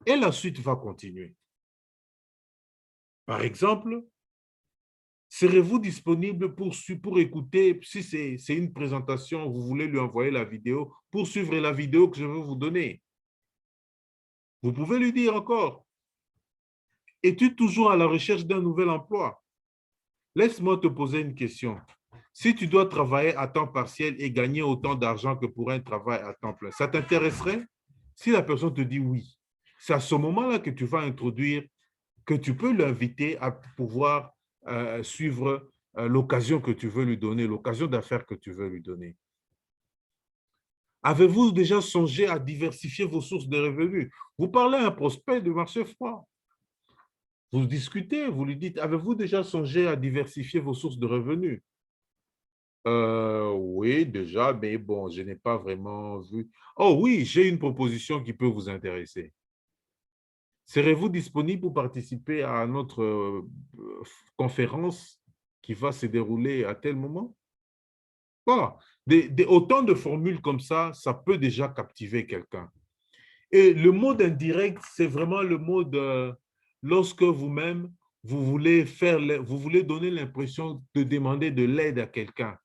Et la suite va continuer. Par exemple, serez-vous disponible pour écouter, si c'est une présentation, vous voulez lui envoyer la vidéo, pour suivre la vidéo que je vais vous donner? Vous pouvez lui dire encore. Es-tu toujours à la recherche d'un nouvel emploi? Laisse-moi te poser une question. Si tu dois travailler à temps partiel et gagner autant d'argent que pour un travail à temps plein, ça t'intéresserait? Si la personne te dit oui, c'est à ce moment-là que tu vas introduire, que tu peux l'inviter à pouvoir suivre l'occasion que tu veux lui donner, l'occasion d'affaires que tu veux lui donner. Avez-vous déjà songé à diversifier vos sources de revenus? Vous parlez à un prospect de marché froid. Vous discutez, vous lui dites, avez-vous déjà songé à diversifier vos sources de revenus? Oui, déjà, mais bon, je n'ai pas vraiment vu. Oh oui, j'ai une proposition qui peut vous intéresser. Serez-vous disponible pour participer à notre conférence qui va se dérouler à tel moment? Bon, autant de formules comme ça peut déjà captiver quelqu'un. Et le mode indirect, c'est vraiment le mode lorsque vous-même, vous voulez donner l'impression de demander de l'aide à quelqu'un.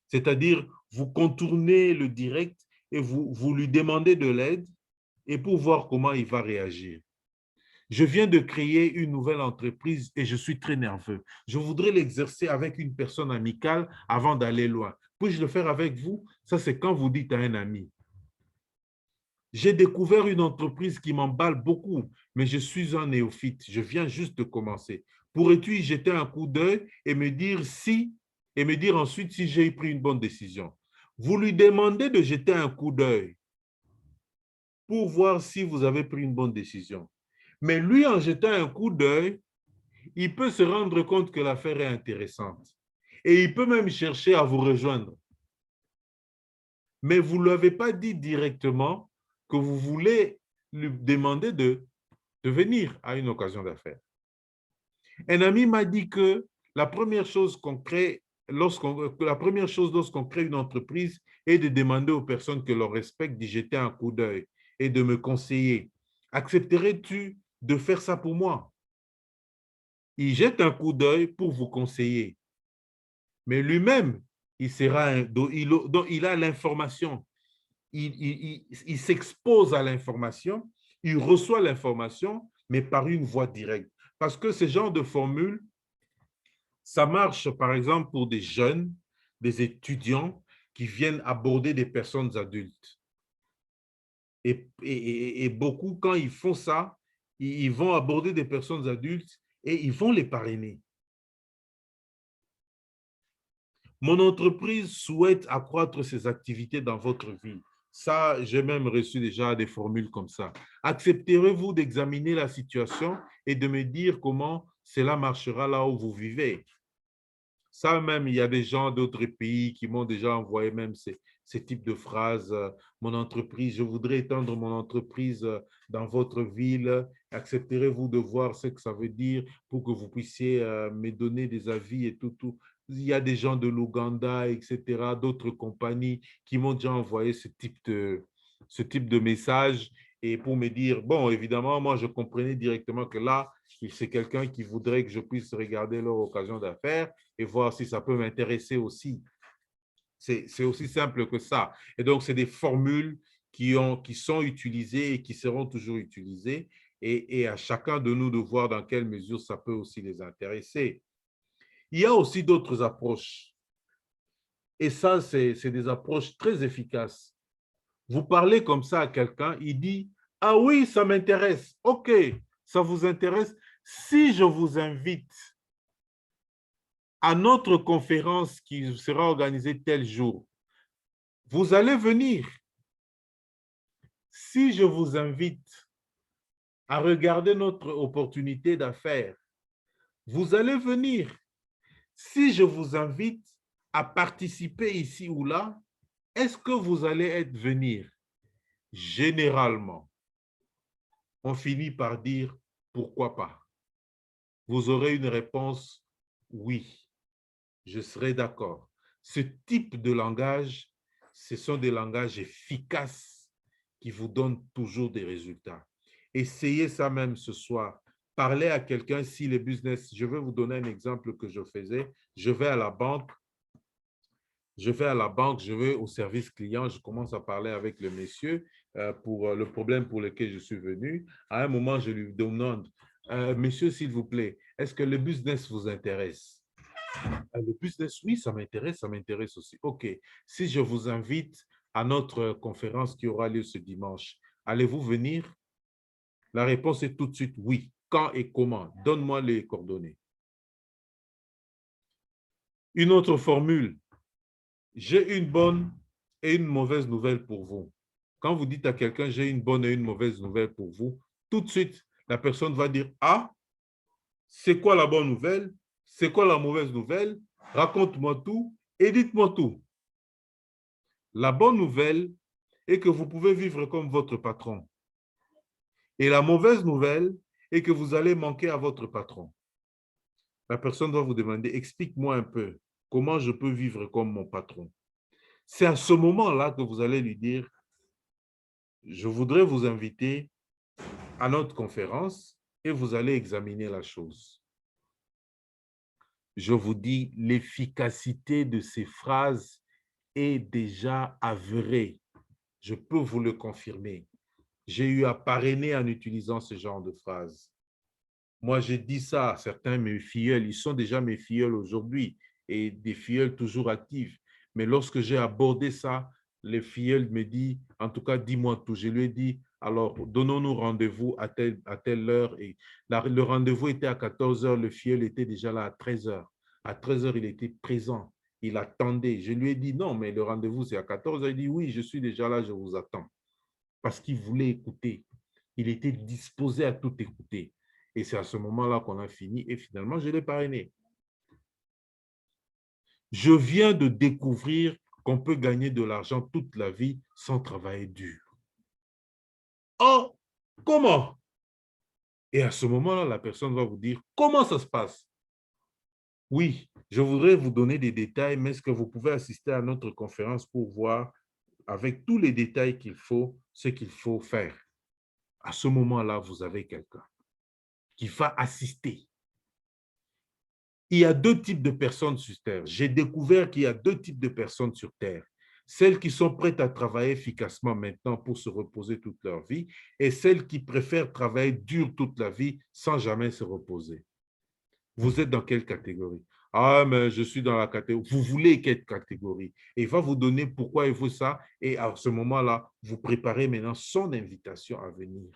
C'est-à-dire, vous contournez le direct et vous lui demandez de l'aide et pour voir comment il va réagir. Je viens de créer une nouvelle entreprise et je suis très nerveux. Je voudrais l'exercer avec une personne amicale avant d'aller loin. Puis-je le faire avec vous? Ça, c'est quand vous dites à un ami. J'ai découvert une entreprise qui m'emballe beaucoup, mais je suis un néophyte. Je viens juste de commencer. Pourrais-tu y jeter un coup d'œil et me dire si, et me dire ensuite si j'ai pris une bonne décision? Vous lui demandez de jeter un coup d'œil pour voir si vous avez pris une bonne décision. Mais lui, en jetant un coup d'œil, il peut se rendre compte que l'affaire est intéressante. Et il peut même chercher à vous rejoindre. Mais vous ne l'avez pas dit directement que vous voulez lui demander de venir à une occasion d'affaires. Un ami m'a dit que la première chose lorsqu'on crée une entreprise est de demander aux personnes que l'on respecte d'y jeter un coup d'œil et de me conseiller. Accepterais-tu de faire ça pour moi? Il jette un coup d'œil pour vous conseiller. Mais lui-même, il a l'information. Il s'expose à l'information, il reçoit l'information, mais par une voie directe. Parce que ce genre de formule, ça marche par exemple pour des jeunes, des étudiants qui viennent aborder des personnes adultes. Et beaucoup, quand ils font ça, ils vont aborder des personnes adultes et ils vont les parrainer. Mon entreprise souhaite accroître ses activités dans votre vie. Ça, j'ai même reçu déjà des formules comme ça. Accepterez-vous d'examiner la situation et de me dire comment cela marchera là où vous vivez? Ça même, il y a des gens d'autres pays qui m'ont déjà envoyé même ces types de phrases. Mon entreprise, je voudrais étendre mon entreprise dans votre ville. Accepterez-vous de voir ce que ça veut dire pour que vous puissiez me donner des avis et tout. Il y a des gens de l'Ouganda, etc., d'autres compagnies qui m'ont déjà envoyé ce type de message et pour me dire, bon, évidemment, moi, je comprenais directement que là, c'est quelqu'un qui voudrait que je puisse regarder leur occasion d'affaires et voir si ça peut m'intéresser aussi. C'est aussi simple que ça. Et donc, c'est des formules qui sont utilisées et qui seront toujours utilisées et à chacun de nous de voir dans quelle mesure ça peut aussi les intéresser. Il y a aussi d'autres approches. Et ça, c'est des approches très efficaces. Vous parlez comme ça à quelqu'un, il dit, ah oui, ça m'intéresse. OK, ça vous intéresse. Si je vous invite à notre conférence qui sera organisée tel jour, vous allez venir. Si je vous invite à regarder notre opportunité d'affaires, vous allez venir. Si je vous invite à participer ici ou là, est-ce que vous allez venir? Généralement, on finit par dire pourquoi pas. Vous aurez une réponse oui, je serai d'accord. Ce type de langage, ce sont des langages efficaces qui vous donnent toujours des résultats. Essayez ça même ce soir. Parlez à quelqu'un si les business, je vais vous donner un exemple que je faisais. Je vais à la banque, je vais au service client, je commence à parler avec le monsieur pour le problème pour lequel je suis venu. À un moment, je lui demande, Monsieur, s'il vous plaît, est-ce que le business vous intéresse? Le business, oui, ça m'intéresse aussi. OK. Si je vous invite à notre conférence qui aura lieu ce dimanche, allez-vous venir? La réponse est tout de suite oui. Quand et comment? Donne-moi les coordonnées. Une autre formule. J'ai une bonne et une mauvaise nouvelle pour vous. Quand vous dites à quelqu'un, j'ai une bonne et une mauvaise nouvelle pour vous, tout de suite, la personne va dire, ah, c'est quoi la bonne nouvelle? C'est quoi la mauvaise nouvelle? Raconte-moi tout et dites-moi tout. La bonne nouvelle est que vous pouvez vivre comme votre patron. Et la mauvaise nouvelle est que vous allez manquer à votre patron. La personne doit vous demander, explique-moi un peu comment je peux vivre comme mon patron. C'est à ce moment-là que vous allez lui dire, je voudrais vous inviter à notre conférence et vous allez examiner la chose. Je vous dis, l'efficacité de ces phrases est déjà avérée. Je peux vous le confirmer. J'ai eu à parrainer en utilisant ce genre de phrases. Moi, j'ai dit ça à certains mes filleuls. Ils sont déjà mes filleuls aujourd'hui et des filleuls toujours actifs. Mais lorsque j'ai abordé ça, les filleuls me disent, en tout cas, dis-moi tout. Je lui ai dit, alors, donnons-nous rendez-vous à telle heure. Et le rendez-vous était à 14 heures. Le filleul était déjà là à 13 heures. À 13 heures, il était présent. Il attendait. Je lui ai dit, non, mais le rendez-vous, c'est à 14 heures. Il dit, oui, je suis déjà là, je vous attends. Parce qu'il voulait écouter. Il était disposé à tout écouter. Et c'est à ce moment-là qu'on a fini. Et finalement, je l'ai parrainé. Je viens de découvrir qu'on peut gagner de l'argent toute la vie sans travailler dur. Oh, comment? Et à ce moment-là, la personne va vous dire, comment ça se passe? Oui, je voudrais vous donner des détails, mais est-ce que vous pouvez assister à notre conférence pour voir avec tous les détails qu'il faut, ce qu'il faut faire? À ce moment-là, vous avez quelqu'un qui va assister. Il y a deux types de personnes sur Terre. J'ai découvert qu'il y a deux types de personnes sur Terre. Celles qui sont prêtes à travailler efficacement maintenant pour se reposer toute leur vie et celles qui préfèrent travailler dur toute la vie sans jamais se reposer. Vous êtes dans quelle catégorie? Ah, mais je suis dans la catégorie. Vous voulez quelle catégorie? Et il va vous donner pourquoi il faut ça. Et à ce moment-là, vous préparez maintenant son invitation à venir.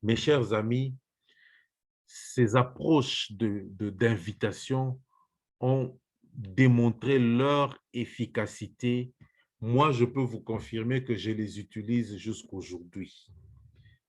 Mes chers amis, ces approches d'invitation ont démontré leur efficacité. Moi, je peux vous confirmer que je les utilise jusqu'aujourd'hui.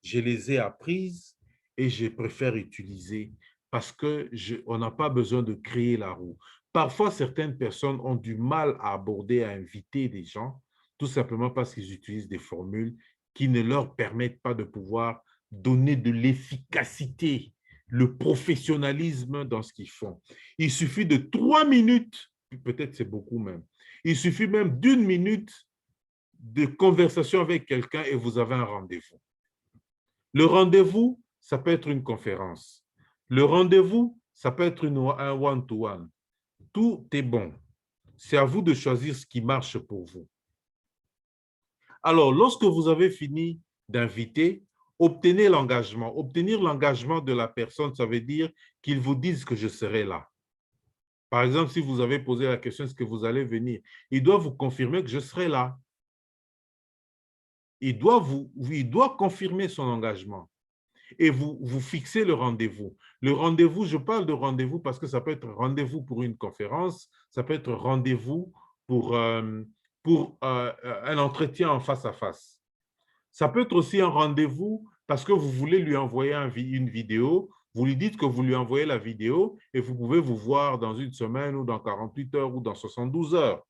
Je les ai apprises et je préfère utiliser parce qu'on n'a pas besoin de créer la roue. Parfois, certaines personnes ont du mal à aborder, à inviter des gens, tout simplement parce qu'ils utilisent des formules qui ne leur permettent pas de pouvoir donner de l'efficacité, le professionnalisme dans ce qu'ils font. Il suffit de 3 minutes, peut-être c'est beaucoup même, il suffit même d'1 minute de conversation avec quelqu'un et vous avez un rendez-vous. Le rendez-vous, ça peut être une conférence. Le rendez-vous, ça peut être un one-to-one. Tout est bon. C'est à vous de choisir ce qui marche pour vous. Alors, lorsque vous avez fini d'inviter, obtenez l'engagement. Obtenir l'engagement de la personne, ça veut dire qu'il vous dise que je serai là. Par exemple, si vous avez posé la question, est-ce que vous allez venir? Il doit vous confirmer que je serai là. Il doit confirmer son engagement. Et vous fixez le rendez-vous. Le rendez-vous, je parle de rendez-vous parce que ça peut être rendez-vous pour une conférence, ça peut être rendez-vous pour un entretien en face à face. Ça peut être aussi un rendez-vous parce que vous voulez lui envoyer une vidéo, vous lui dites que vous lui envoyez la vidéo et vous pouvez vous voir dans une semaine ou dans 48 heures ou dans 72 heures.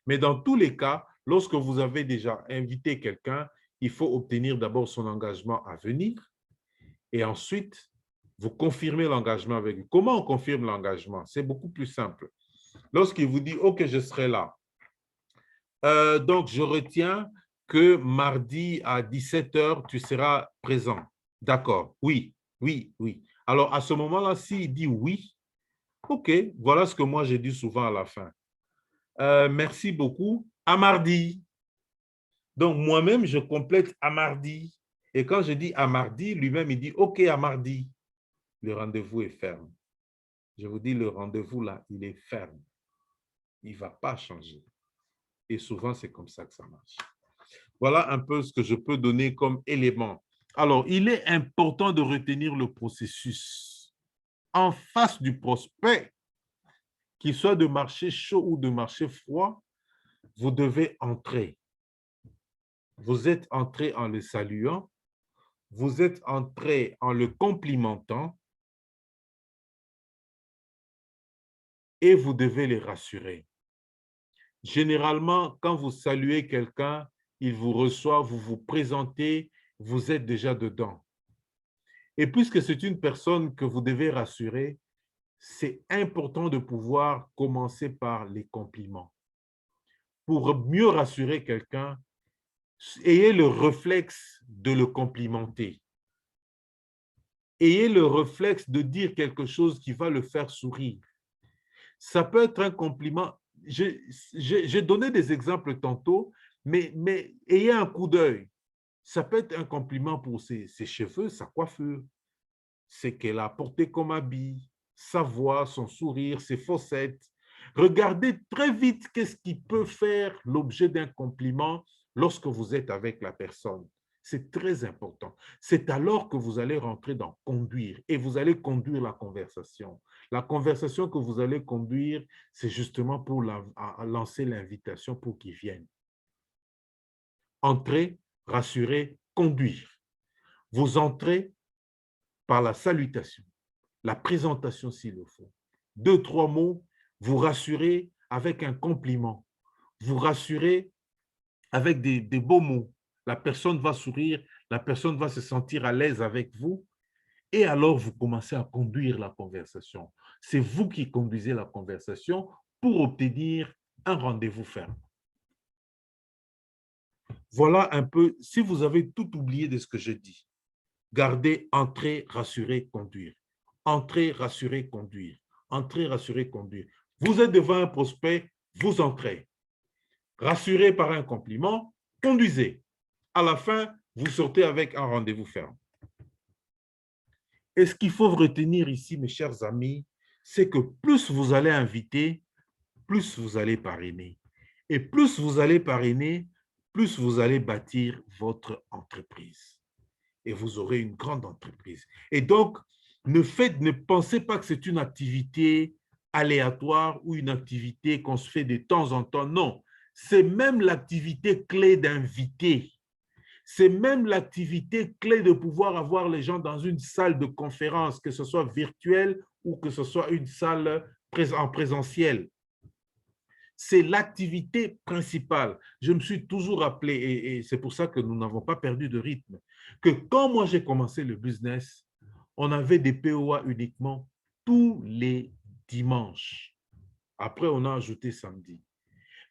Mais dans tous les cas, lorsque vous avez déjà invité quelqu'un, il faut obtenir d'abord son engagement à venir. Et ensuite, vous confirmez l'engagement avec lui. Comment on confirme l'engagement? C'est beaucoup plus simple. Lorsqu'il vous dit, OK, je serai là. Donc, je retiens que mardi à 17 heures, tu seras présent. D'accord, oui, oui, oui. Alors, à ce moment-là, s'il dit oui, OK, voilà ce que moi j'ai dit souvent à la fin. Merci beaucoup. À mardi. Donc, moi-même, je complète à mardi. Et quand je dis à mardi, lui-même, il dit, OK, à mardi, le rendez-vous est ferme. Je vous dis, le rendez-vous là, il est ferme. Il ne va pas changer. Et souvent, c'est comme ça que ça marche. Voilà un peu ce que je peux donner comme élément. Alors, il est important de retenir le processus. En face du prospect, qu'il soit de marché chaud ou de marché froid, vous devez entrer. Vous êtes entré en le saluant, vous êtes entré en le complimentant et vous devez les rassurer. Généralement, quand vous saluez quelqu'un, il vous reçoit, vous vous présentez, vous êtes déjà dedans. Et puisque c'est une personne que vous devez rassurer, c'est important de pouvoir commencer par les compliments. Pour mieux rassurer quelqu'un, ayez le réflexe de le complimenter. Ayez le réflexe de dire quelque chose qui va le faire sourire. Ça peut être un compliment. J'ai donné des exemples tantôt, mais ayez un coup d'œil. Ça peut être un compliment pour ses cheveux, sa coiffure, ce qu'elle a porté comme habit, sa voix, son sourire, ses fossettes. Regardez très vite qu'est-ce qui peut faire l'objet d'un compliment lorsque vous êtes avec la personne. C'est très important. C'est alors que vous allez rentrer dans conduire et vous allez conduire la conversation. La conversation que vous allez conduire, c'est justement pour lancer l'invitation pour qu'ils viennent. Entrer, rassurer, conduire. Vous entrez par la salutation, la présentation s'il le faut. 2, 3 mots, vous rassurez avec un compliment. Vous rassurez avec des beaux mots. La personne va sourire, la personne va se sentir à l'aise avec vous. Et alors, vous commencez à conduire la conversation. C'est vous qui conduisez la conversation pour obtenir un rendez-vous ferme. Voilà un peu, si vous avez tout oublié de ce que je dis, gardez entrer, rassurer, conduire. Entrer, rassurer, conduire. Entrer, rassurer, conduire. Vous êtes devant un prospect, vous entrez. Rassurez par un compliment, conduisez. À la fin, vous sortez avec un rendez-vous ferme. Et ce qu'il faut retenir ici, mes chers amis, c'est que plus vous allez inviter, plus vous allez parrainer. Et plus vous allez parrainer, plus vous allez bâtir votre entreprise. Et vous aurez une grande entreprise. Et donc, ne pensez pas que c'est une activité aléatoire ou une activité qu'on se fait de temps en temps. Non, c'est même l'activité clé d'inviter. C'est même l'activité clé de pouvoir avoir les gens dans une salle de conférence, que ce soit virtuelle ou que ce soit une salle en présentiel. C'est l'activité principale. Je me suis toujours rappelé, et c'est pour ça que nous n'avons pas perdu de rythme, que quand moi j'ai commencé le business, on avait des POA uniquement tous les dimanches. Après, on a ajouté samedi.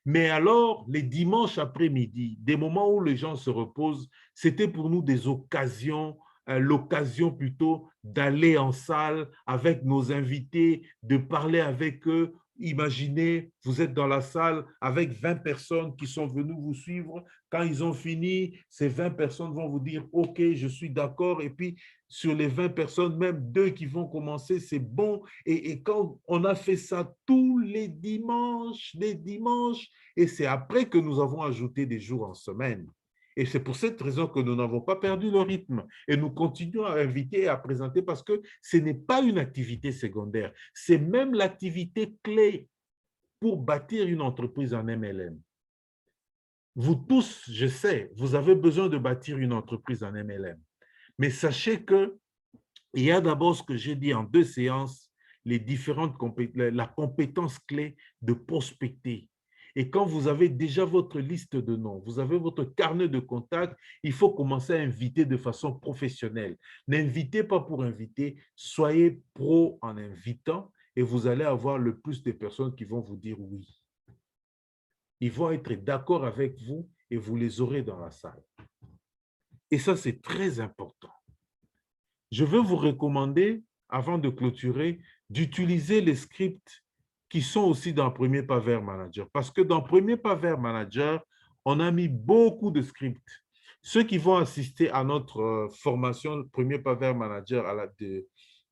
Mais alors, les dimanches après-midi, des moments où les gens se reposent, c'était pour nous des occasions, l'occasion plutôt d'aller en salle avec nos invités, de parler avec eux. Imaginez, vous êtes dans la salle avec 20 personnes qui sont venues vous suivre. Quand ils ont fini, ces 20 personnes vont vous dire « Ok, je suis d'accord ». Et puis, sur les 20 personnes, même 2 qui vont commencer, c'est bon. Et quand on a fait ça tous les dimanches, et c'est après que nous avons ajouté des jours en semaine. Et c'est pour cette raison que nous n'avons pas perdu le rythme. Et nous continuons à inviter et à présenter parce que ce n'est pas une activité secondaire. C'est même l'activité clé pour bâtir une entreprise en MLM. Vous tous, je sais, vous avez besoin de bâtir une entreprise en MLM. Mais sachez qu'il y a d'abord ce que j'ai dit en 2 séances, la compétence clé de prospecter. Et quand vous avez déjà votre liste de noms, vous avez votre carnet de contacts, il faut commencer à inviter de façon professionnelle. N'invitez pas pour inviter, soyez pro en invitant et vous allez avoir le plus de personnes qui vont vous dire oui. Ils vont être d'accord avec vous et vous les aurez dans la salle. Et ça, c'est très important. Je veux vous recommander, avant de clôturer, d'utiliser les scripts qui sont aussi dans Premier Pas vers Manager. Parce que dans Premier Pas vers Manager, on a mis beaucoup de scripts. Ceux qui vont assister à notre formation Premier pas vers manager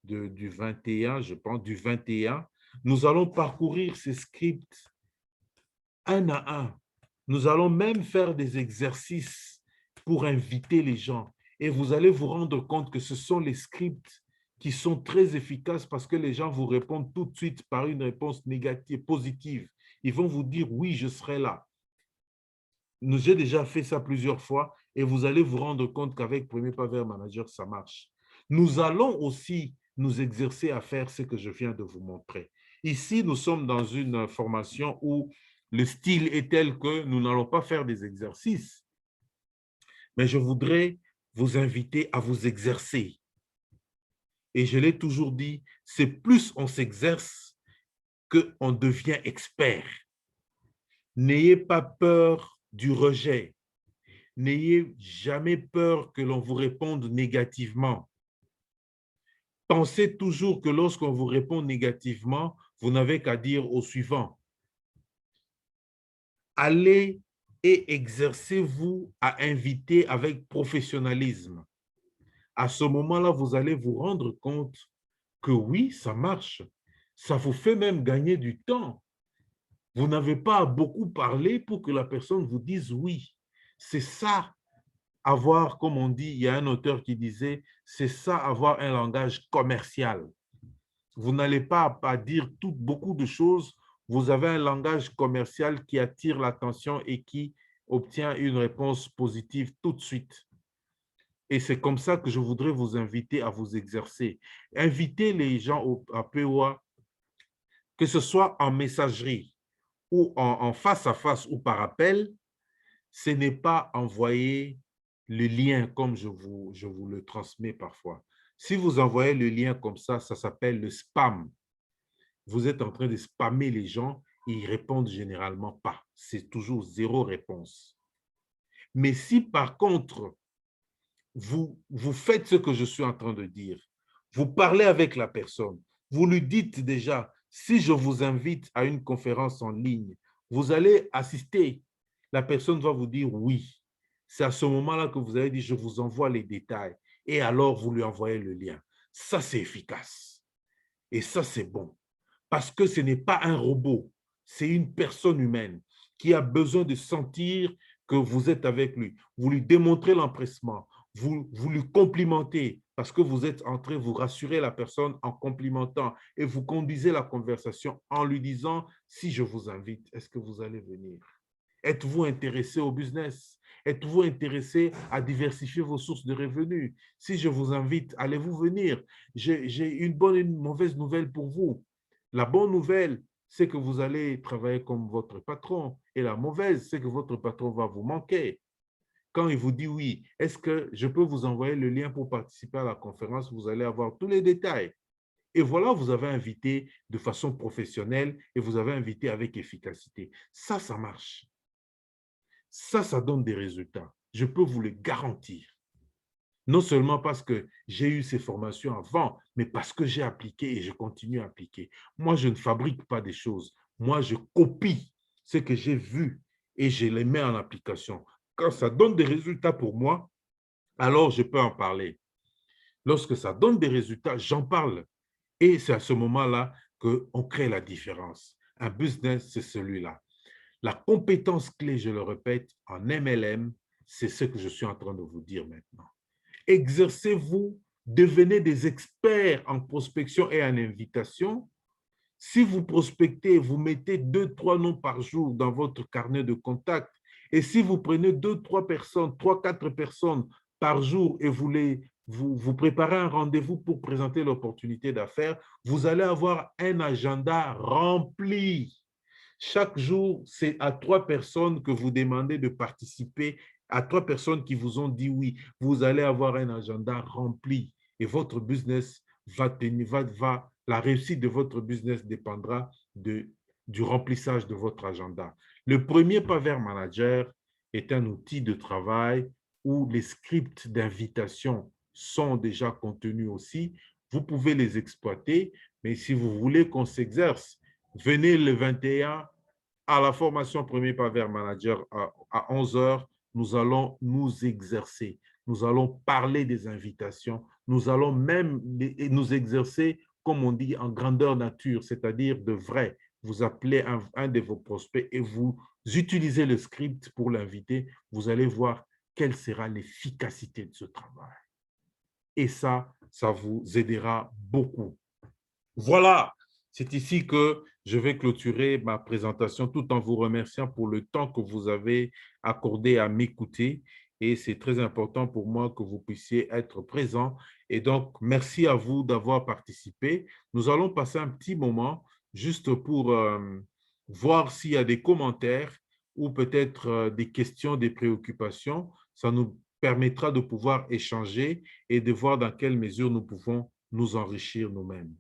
du 21, je pense, du 21, nous allons parcourir ces scripts un à un. Nous allons même faire des exercices pour inviter les gens. Et vous allez vous rendre compte que ce sont les scripts qui sont très efficaces parce que les gens vous répondent tout de suite par une réponse négative, positive. Ils vont vous dire, oui, je serai là. J'ai déjà fait ça plusieurs fois et vous allez vous rendre compte qu'avec Premier Pas vers Manager, ça marche. Nous allons aussi nous exercer à faire ce que je viens de vous montrer. Ici, nous sommes dans une formation où le style est tel que nous n'allons pas faire des exercices, mais je voudrais vous inviter à vous exercer. Et je l'ai toujours dit, c'est plus on s'exerce qu'on devient expert. N'ayez pas peur du rejet. N'ayez jamais peur que l'on vous réponde négativement. Pensez toujours que lorsqu'on vous répond négativement, vous n'avez qu'à dire au suivant. Allez et exercez-vous à inviter avec professionnalisme. À ce moment-là, vous allez vous rendre compte que oui, ça marche. Ça vous fait même gagner du temps. Vous n'avez pas à beaucoup parler pour que la personne vous dise oui. C'est ça, avoir, comme on dit, il y a un auteur qui disait, c'est ça, avoir un langage commercial. Vous n'allez pas à dire beaucoup de choses. Vous avez un langage commercial qui attire l'attention et qui obtient une réponse positive tout de suite. Et c'est comme ça que je voudrais vous inviter à vous exercer. Invitez les gens à POA, que ce soit en messagerie ou en face à face ou par appel, ce n'est pas envoyer le lien comme je vous le transmets parfois. Si vous envoyez le lien comme ça s'appelle le spam. Vous êtes en train de spammer les gens et ils répondent généralement pas. C'est toujours zéro réponse. Mais si par contre, vous faites ce que je suis en train de dire, vous parlez avec la personne, vous lui dites déjà, si je vous invite à une conférence en ligne, vous allez assister. La personne va vous dire oui. C'est à ce moment-là que vous allez dire, je vous envoie les détails. Et alors, vous lui envoyez le lien. Ça, c'est efficace. Et ça, c'est bon. Parce que ce n'est pas un robot, c'est une personne humaine qui a besoin de sentir que vous êtes avec lui. Vous lui démontrez l'empressement, vous lui complimentez parce que vous êtes en train de vous rassurer la personne en complimentant et vous conduisez la conversation en lui disant, si je vous invite, est-ce que vous allez venir? Êtes-vous intéressé au business? Êtes-vous intéressé à diversifier vos sources de revenus? Si je vous invite, allez-vous venir? J'ai une bonne et une mauvaise nouvelle pour vous. La bonne nouvelle, c'est que vous allez travailler comme votre patron. Et la mauvaise, c'est que votre patron va vous manquer. Quand il vous dit oui, est-ce que je peux vous envoyer le lien pour participer à la conférence? Vous allez avoir tous les détails. Et voilà, vous avez invité de façon professionnelle et vous avez invité avec efficacité. Ça marche. Ça donne des résultats. Je peux vous le garantir. Non seulement parce que j'ai eu ces formations avant, mais parce que j'ai appliqué et je continue à appliquer. Moi, je ne fabrique pas des choses. Moi, je copie ce que j'ai vu et je les mets en application. Quand ça donne des résultats pour moi, alors je peux en parler. Lorsque ça donne des résultats, j'en parle. Et c'est à ce moment-là qu'on crée la différence. Un business, c'est celui-là. La compétence clé, je le répète, en MLM, c'est ce que je suis en train de vous dire maintenant. Exercez-vous, devenez des experts en prospection et en invitation. Si vous prospectez, vous mettez 2-3 noms par jour dans votre carnet de contacts. Et si vous prenez 2-3 personnes, 3-4 personnes par jour et vous préparez un rendez-vous pour présenter l'opportunité d'affaires, vous allez avoir un agenda rempli. Chaque jour, c'est à 3 personnes que vous demandez de participer, à 3 personnes qui vous ont dit oui. Vous allez avoir un agenda rempli et votre business la réussite de votre business dépendra du remplissage de votre agenda. Le premier pas vers manager est un outil de travail où les scripts d'invitation sont déjà contenus aussi. Vous pouvez les exploiter, mais si vous voulez qu'on s'exerce, venez le 21 à la formation Premier pas vers manager à 11 heures. nous allons nous exercer. Nous allons parler des invitations. Nous allons même nous exercer, comme on dit, en grandeur nature, c'est-à-dire de vrai. Vous appelez un de vos prospects et vous utilisez le script pour l'inviter. Vous allez voir quelle sera l'efficacité de ce travail. Et ça vous aidera beaucoup. Voilà, c'est ici que je vais clôturer ma présentation tout en vous remerciant pour le temps que vous avez accordé à m'écouter. Et c'est très important pour moi que vous puissiez être présent. Et donc, merci à vous d'avoir participé. Nous allons passer un petit moment juste pour voir s'il y a des commentaires ou peut-être des questions, des préoccupations. Ça nous permettra de pouvoir échanger et de voir dans quelle mesure nous pouvons nous enrichir nous-mêmes.